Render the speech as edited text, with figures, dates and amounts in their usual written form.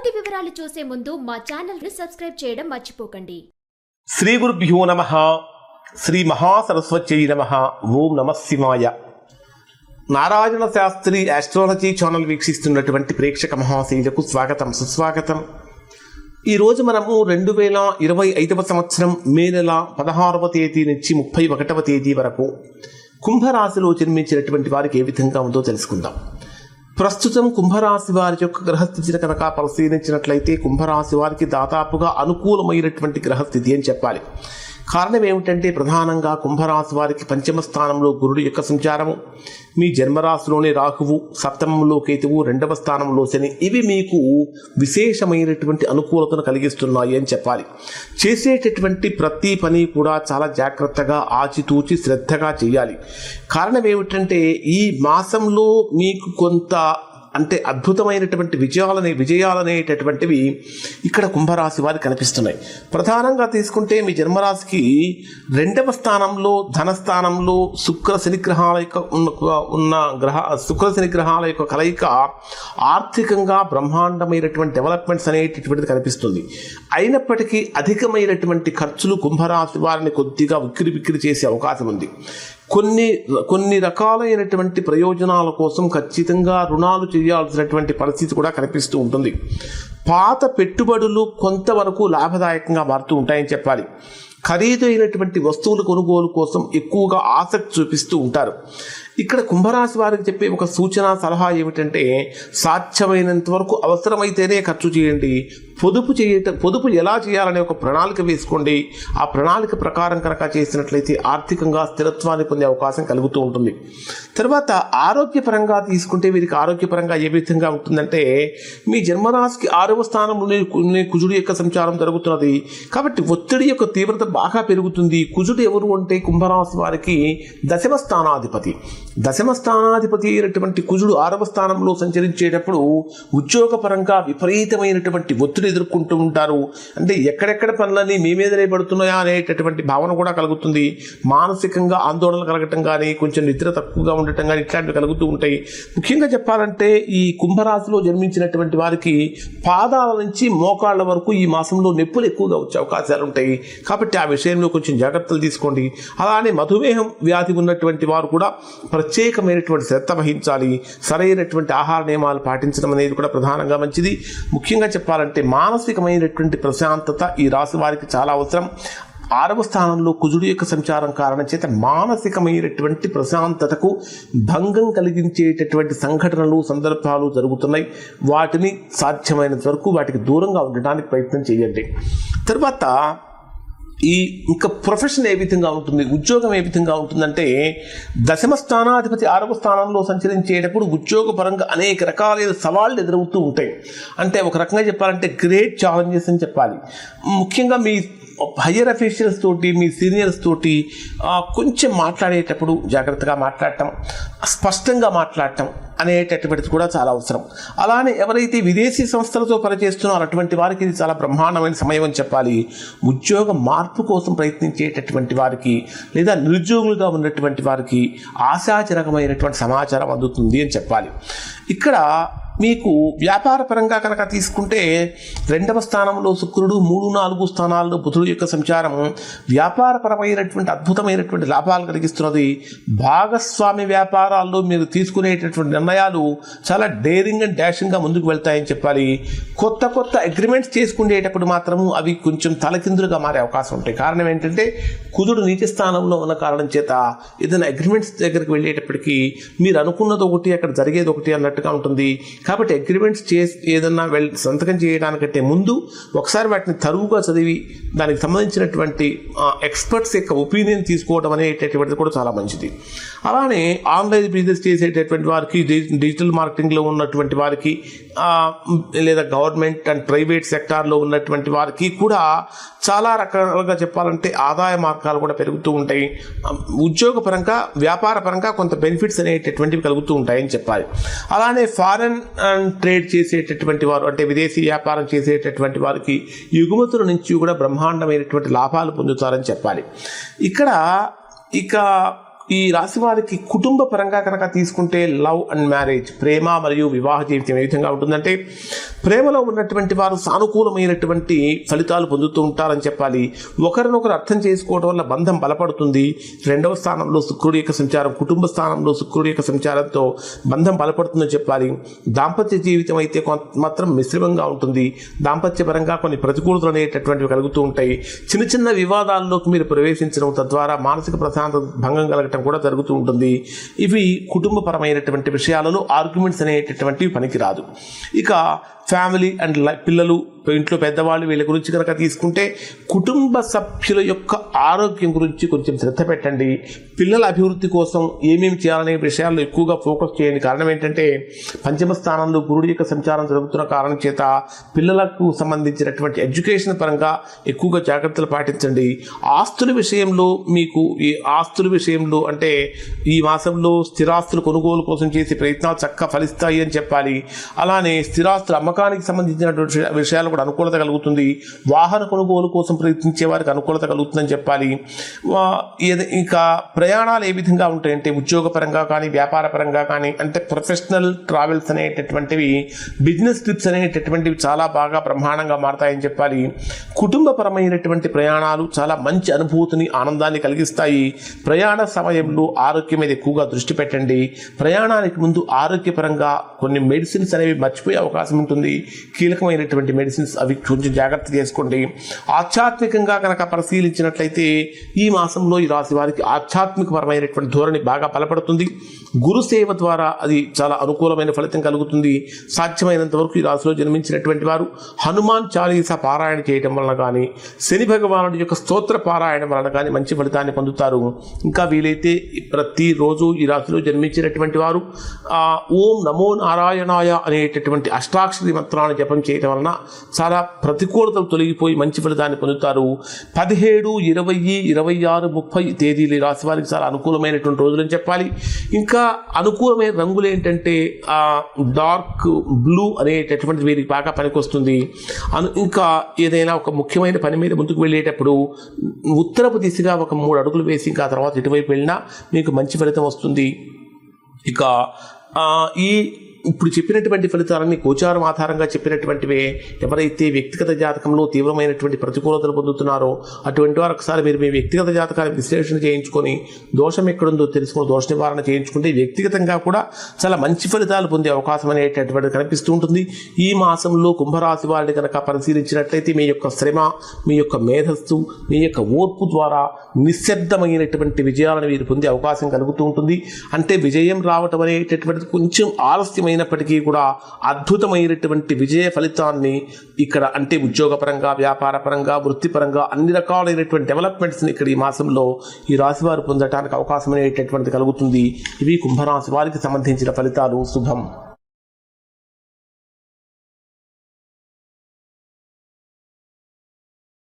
మరిన్ని వివరాలు చూసే ముందు మా ఛానల్ ని సబ్స్క్రైబ్ చేయడం మర్చిపోకండి. శ్రీ గురుభ్యో నమః. శ్రీ మహాసరస్వత్యై నమః. ఓం నమః శివాయ. నారాయణ శాస్త్రి ఆస్ట్రాలజీ ఛానల్ వీక్షిస్తున్నటువంటి ప్రేక్షక మహాశైలకు స్వాగతం, సుస్వాగతం. ఈరోజు మనము 2025 సంవత్సరం మే నెల 16వ తేదీ నుంచి 31వ తేదీ వరకు కుంభరాశిలో జన్మించినటువంటి వారికి ఏ విధంగా ఉందో తెలుసుకుందాం. ప్రస్తుతం కుంభరాశి వారి యొక్క గ్రహస్థితిని కనుక పరిశీలించినట్లయితే కుంభరాశి వారికి దాదాపుగా అనుకూలమైనటువంటి గ్రహస్థితి అని చెప్పాలి. కారణం ఏమిటంటే ప్రధానంగా కుంభరాశి వారికి పంచమ స్థానంలో గురుడు యొక్క సంచారము, మీ జన్మరాశిలోనే రాహువు, సప్తమంలో కేతువు, 2వ స్థానంలో శని, ఇవి మీకు విశేషమైనటువంటి అనుకూలతను కలిగిస్తున్నాయి అని చెప్పాలి. చేసేటటువంటి ప్రతి పని కూడా చాలా జాగ్రత్తగా ఆచితూచి శ్రద్ధగా చేయాలి. కారణం ఏమిటంటే ఈ మాసంలో మీకు కొంత అద్భుతమైనటువంటి విజయాలనేటటువంటివి ఇక్కడ కుంభరాశి వారికి కనిపిస్తున్నాయి. ప్రధానంగా తీసుకుంటే మీ జన్మరాశికి 2వ స్థానంలో ధనస్థానంలో శుక్ర శని గ్రహాల యొక్క కలయిక ఆర్థికంగా బ్రహ్మాండమైనటువంటి డెవలప్మెంట్స్ అనేటటువంటిది కనిపిస్తుంది. అయినప్పటికీ అధికమైనటువంటి ఖర్చులు కుంభరాశి వారిని కొద్దిగా ఉక్కిరి చేసే అవకాశం ఉంది. కొన్ని రకాలైనటువంటి ప్రయోజనాల కోసం ఖచ్చితంగా రుణాలు చేయాల్సినటువంటి పరిస్థితి కూడా కనిపిస్తూ ఉంటుంది. పాత పెట్టుబడులు కొంతవరకు లాభదాయకంగా మారుతూ ఉంటాయని చెప్పాలి. ఖరీదైనటువంటి వస్తువుల కొనుగోలు కోసం ఎక్కువగా ఆసక్తి చూపిస్తూ ఉంటారు. ఇక్కడ కుంభరాశి వారికి చెప్పే ఒక సూచన సలహా ఏమిటంటే సాధ్యమైనంత వరకు అవసరమైతేనే ఖర్చు చేయండి. పొదుపు ఎలా చేయాలనే ఒక ప్రణాళిక వేసుకోండి. ఆ ప్రణాళిక ప్రకారం కనుక చేసినట్లయితే ఆర్థికంగా స్థిరత్వాన్ని పొందే అవకాశం కలుగుతూ ఉంటుంది. తర్వాత ఆరోగ్యపరంగా తీసుకుంటే వీరికి ఆరోగ్యపరంగా ఏ విధంగా ఉంటుందంటే మీ జన్మరాశికి 6వ స్థానంలోనే కుజుడు యొక్క సంచారం జరుగుతున్నది. కాబట్టి ఒత్తిడి యొక్క తీవ్రత బాగా పెరుగుతుంది. కుజుడు ఎవరు అంటే కుంభరాశి వారికి దశమ స్థానాధిపతి అయినటువంటి కుజుడు 6వ స్థానంలో సంచరించేటప్పుడు ఉద్యోగపరంగా విపరీతమైనటువంటి ఒత్తిడి ఎదుర్కొంటూ ఉంటారు. అంటే ఎక్కడెక్కడ పనులన్నీ మీ మీదనే పడుతున్నాయా అనేటటువంటి భావన కూడా కలుగుతుంది. మానసికంగా ఆందోళన కలగటం కానీ, కొంచెం నిద్ర తక్కువగా ఉండటం కానీ ఇట్లాంటివి కలుగుతూ ఉంటాయి. ముఖ్యంగా చెప్పాలంటే ఈ కుంభరాశిలో జన్మించినటువంటి వారికి పాదాల నుంచి మోకాళ్ళ వరకు ఈ మాసంలో నొప్పులు ఎక్కువగా వచ్చే అవకాశాలు ఉంటాయి. కాబట్టి ఆ విషయంలో కొంచెం జాగ్రత్తలు తీసుకోండి. అలానే మధుమేహం వ్యాధి ఉన్నటువంటి వారు కూడా ప్రత్యేకమైనటువంటి శ్రద్ధ వహించాలి. సరైనటువంటి ఆహార నియమాలు పాటించడం అనేది కూడా ప్రధానంగా మంచిది. ముఖ్యంగా చెప్పాలంటే మానసికమైనటువంటి ప్రశాంతత ఈ రాశి వారికి చాలా అవసరం. 6వ స్థానంలో కుజుడు యొక్క సంచారం కారణం చేత మానసికమైనటువంటి ప్రశాంతతకు భంగం కలిగించేటటువంటి సంఘటనలు, సందర్భాలు జరుగుతున్నాయి. వాటిని సాధ్యమైనంత వరకు వాటికి దూరంగా ఉండడానికి ప్రయత్నం చేయండి. తర్వాత ఇంకా ప్రొఫెషన్ ఏ విధంగా ఉంటుంది, ఉద్యోగం ఏ విధంగా ఉంటుందంటే దశమ స్థానాధిపతి 6వ స్థానంలో సంచరించేటప్పుడు ఉద్యోగపరంగా అనేక రకాలైన సవాళ్ళు ఎదురవుతూ ఉంటాయి. అంటే ఒక రకంగా చెప్పాలంటే గ్రేట్ ఛాలెంజెస్ అని చెప్పాలి. ముఖ్యంగా మీ హయ్యర్ అఫీషియల్స్ తోటి, మీ సీనియర్స్ తోటి కొంచెం మాట్లాడేటప్పుడు జాగ్రత్తగా మాట్లాడటం, స్పష్టంగా మాట్లాడటం అనేటటువంటిది కూడా చాలా అవసరం. అలానే ఎవరైతే విదేశీ సంస్థలతో పనిచేస్తున్నారో అటువంటి వారికి ఇది చాలా బ్రహ్మాండమైన సమయం అని చెప్పాలి. ఉద్యోగ మార్పు కోసం ప్రయత్నించేటటువంటి వారికి లేదా నిరుద్యోగులుగా ఉన్నటువంటి వారికి ఆశాజనకమైనటువంటి సమాచారం అందుతుంది అని చెప్పాలి. ఇక్కడ మీకు వ్యాపార పరంగా కనుక తీసుకుంటే 2వ స్థానంలో శుక్రుడు, 3, 4 స్థానాల్లో బుధుడు యొక్క సంచారం వ్యాపారపరమైనటువంటి అద్భుతమైనటువంటి లాభాలు కలిగిస్తున్నది. భాగస్వామి వ్యాపారాల్లో మీరు తీసుకునేటటువంటి నిర్ణయాలు చాలా డేరింగ్ అండ్ డాషింగ్గా ముందుకు వెళ్తాయని చెప్పాలి. కొత్త అగ్రిమెంట్స్ చేసుకునేటప్పుడు మాత్రము అవి కొంచెం తలకిందులుగా మారే అవకాశం ఉంటాయి. కారణం ఏంటంటే కుజుడు నీచ స్థానంలో ఉన్న కారణం చేత ఏదైనా అగ్రిమెంట్స్ దగ్గరికి వెళ్ళేటప్పటికీ మీరు అనుకున్నది ఒకటి, అక్కడ జరిగేది ఒకటి అన్నట్టుగా ఉంటుంది. కాబట్టి అగ్రిమెంట్స్ ఏదన్నా సంతకం చేయడానికంటే ముందు ఒకసారి వాటిని తరువుగా చదివి దానికి సంబంధించినటువంటి ఎక్స్పర్ట్స్ యొక్క ఒపీనియన్ తీసుకోవడం అనేటటువంటిది కూడా చాలా మంచిది. అలానే ఆన్లైన్ బిజినెస్ చేసేటటువంటి వారికి, డిజిటల్ మార్కెటింగ్లో ఉన్నటువంటి వారికి, లేదా గవర్నమెంట్ అండ్ ప్రైవేట్ సెక్టార్లో ఉన్నటువంటి వారికి కూడా చాలా రకాలుగా చెప్పాలంటే ఆదాయ మార్గాలు కూడా పెరుగుతూ ఉంటాయి. ఉద్యోగపరంగా, వ్యాపార పరంగా కొంత బెనిఫిట్స్ అనేటటువంటివి కలుగుతూ ఉంటాయని చెప్పాలి. అలానే ఫారెన్ అండ్ ట్రేడ్ చేసేటటువంటి వారు, అంటే విదేశీ వ్యాపారం చేసేటటువంటి వారికి ఎగుమతుల నుంచి కూడా బ్రహ్మాండమైనటువంటి లాభాలు పొందుతారని చెప్పాలి. ఇక ఈ రాశి వారికి కుటుంబ పరంగా కనుక తీసుకుంటే లవ్ అండ్ మ్యారేజ్, ప్రేమ మరియు వివాహ జీవితం ఏ విధంగా ఉంటుందంటే ప్రేమలో ఉన్నటువంటి వారు సానుకూలమైనటువంటి ఫలితాలు పొందుతూ ఉంటారని చెప్పాలి. ఒకరినొకరు అర్థం చేసుకోవడం వల్ల బంధం బలపడుతుంది. 2వ స్థానంలో శుక్రుడి యొక్క సంచారం, కుటుంబ స్థానంలో శుక్రుడి యొక్క సంచారంతో బంధం బలపడుతుందని చెప్పాలి. దాంపత్య జీవితం అయితే మాత్రం మిశ్రమంగా ఉంటుంది. దాంపత్య పరంగా కొన్ని ప్రతికూలతలు అనేటటువంటివి కలుగుతూ ఉంటాయి. చిన్న చిన్న వివాదాల్లోకి మీరు ప్రవేశించడం, తద్వారా మానసిక ప్రశాంతత భంగం కలగటం కూడా జరుగుతూ ఉంటుంది. ఇవి కుటుంబపరమైనటువంటి విషయాలలో ఆర్గ్యుమెంట్స్ అనేటటువంటివి పనికిరాదు. ఇక ఫ్యామిలీ అండ్ పిల్లలు, ఇంట్లో పెద్దవాళ్ళు, వీళ్ళ గురించి కనుక తీసుకుంటే కుటుంబ సభ్యుల యొక్క ఆరోగ్యం గురించి కొంచెం శ్రద్ధ పెట్టండి. పిల్లల అభివృద్ధి కోసం ఏమేమి చేయాలనే విషయాల్లో ఎక్కువగా ఫోకస్ చేయండి. కారణం ఏంటంటే పంచమ స్థానంలో గురుడి యొక్క సంచారం జరుగుతున్న కారణం చేత పిల్లలకు సంబంధించినటువంటి ఎడ్యుకేషన్ పరంగా ఎక్కువగా జాగ్రత్తలు పాటించండి. ఆస్తుల విషయంలో మీకు ఈ ఆస్తుల విషయంలో అంటే ఈ మాసంలో స్థిరాస్తుల కొనుగోలు కోసం చేసే ప్రయత్నాలు చక్కగా ఫలిస్తాయి అని చెప్పాలి. అలానే స్థిరాస్తుల అమ్మకానికి సంబంధించినటువంటి విషయాలు కూడా అనుకూలత కలుగుతుంది. వాహన కొనుగోలు కోసం ప్రయత్నించే వారికి అనుకూలత కలుగుతుందని చెప్పాలి. ఇంకా ప్రయాణాలు ఏ విధంగా ఉంటాయంటే ఉద్యోగపరంగా కానీ వ్యాపార పరంగా కానీ, అంటే ప్రొఫెషనల్ ట్రావెల్స్ అనేటటువంటివి, బిజినెస్ ట్రిప్స్ అనేటటువంటివి చాలా బాగా బ్రహ్మాండంగా మారతాయని చెప్పాలి. కుటుంబపరమైనటువంటి ప్రయాణాలు చాలా మంచి అనుభూతిని, ఆనందాన్ని కలిగిస్తాయి. ప్రయాణ సమయంలో ఆరోగ్యం మీద ఎక్కువగా దృష్టి పెట్టండి. ప్రయాణానికి ముందు ఆరోగ్యపరంగా కొన్ని మెడిసిన్స్ అనేవి మర్చిపోయే అవకాశం ఉంటుంది. కీలకమైనటువంటి మెడిసిన్స్ అవి కొంచెం జాగ్రత్త చేసుకోండి. ఆధ్యాత్మికంగా కనుక పరిశీలించినట్లయితే ఈ మాసంలో ఈ రాశి వారికి ఆధ్యాత్మికపరమైనటువంటి ధోరణి బాగా బలపడుతుంది. గురు సేవ ద్వారా అది చాలా అనుకూలమైన ఫలితం కలుగుతుంది. సాధ్యమైనంత వరకు ఈ రాశిలో జన్మించినటువంటి వారు హనుమాన్ చాలీసా పారాయణ చేయడం వలన కానీ, శని భగవానుడి యొక్క స్తోత్ర పారాయణం వలన కానీ మంచి ఫలితాన్ని పొందుతారు. ఇంకా వీలైతే ప్రతిరోజు ఈ రాశిలో జన్మించినటువంటి వారు ఓం నమో నారాయణాయ అనేటటువంటి అష్టాక్షరి మంత్రాన్ని జపం చేయడం వలన చాలా ప్రతికూలతలు తొలగిపోయి మంచి ఫలితాన్ని పొందుతారు. 17, 20, 26, 30 తేదీలు ఈ రాశి వారికి చాలా అనుకూలమైనటువంటి రోజులని చెప్పాలి. ఇంకా అనుకూలమైన రంగులు ఏంటంటే డార్క్ బ్లూ అనేటటువంటిది వీరికి బాగా పనికొస్తుంది. ఇంకా ఏదైనా ఒక ముఖ్యమైన పని మీద ముందుకు వెళ్ళేటప్పుడు ఉత్తరపు దిశగా ఒక 3 అడుగులు వేసి ఇంకా తర్వాత ఇటువైపు వెళ్ళినా మీకు మంచి ఫలితం వస్తుంది. ఇక ఇప్పుడు చెప్పినటువంటి ఫలితాలన్నీ గోచారం ఆధారంగా చెప్పినటువంటివే. ఎవరైతే వ్యక్తిగత జాతకంలో తీవ్రమైనటువంటి ప్రతికూలతలు పొందుతున్నారో అటువంటి వారు ఒకసారి మీరు మీ వ్యక్తిగత జాతకాన్ని విశ్లేషణ చేయించుకొని దోషం ఎక్కడుందో తెలుసుకుని దోష నివారణ చేయించుకుంటే వ్యక్తిగతంగా కూడా చాలా మంచి ఫలితాలు పొందే అవకాశం అనేటటువంటిది కనిపిస్తూ ఉంటుంది. ఈ మాసంలో కుంభరాశి వారిని కనుక పరిశీలించినట్లయితే మీ యొక్క శ్రమ, మీ యొక్క మేధస్సు, మీ యొక్క ఓర్పు ద్వారా నిశ్శబ్దమైనటువంటి విజయాలను మీరు పొందే అవకాశం కలుగుతూ ఉంటుంది. అంటే విజయం రావటం అనేటటువంటిది కొంచెం ఆలస్యమైనప్పటికీ కూడా అద్భుతమైనటువంటి విజయ ఫలితాన్ని ఇక్కడ అంటే ఉద్యోగపరంగా, వ్యాపారపరంగా, వృత్తిపరంగా అన్ని రకాలైనటువంటి డెవలప్మెంట్స్ని ఇక్కడ ఈ మాసంలో ఈ రాశి వారు పొందడానికి అవకాశం అనేటటువంటిది కలుగుతుంది. ఇవి కుంభరాశి వారికి సంబంధించిన ఫలితాలు. శుభం.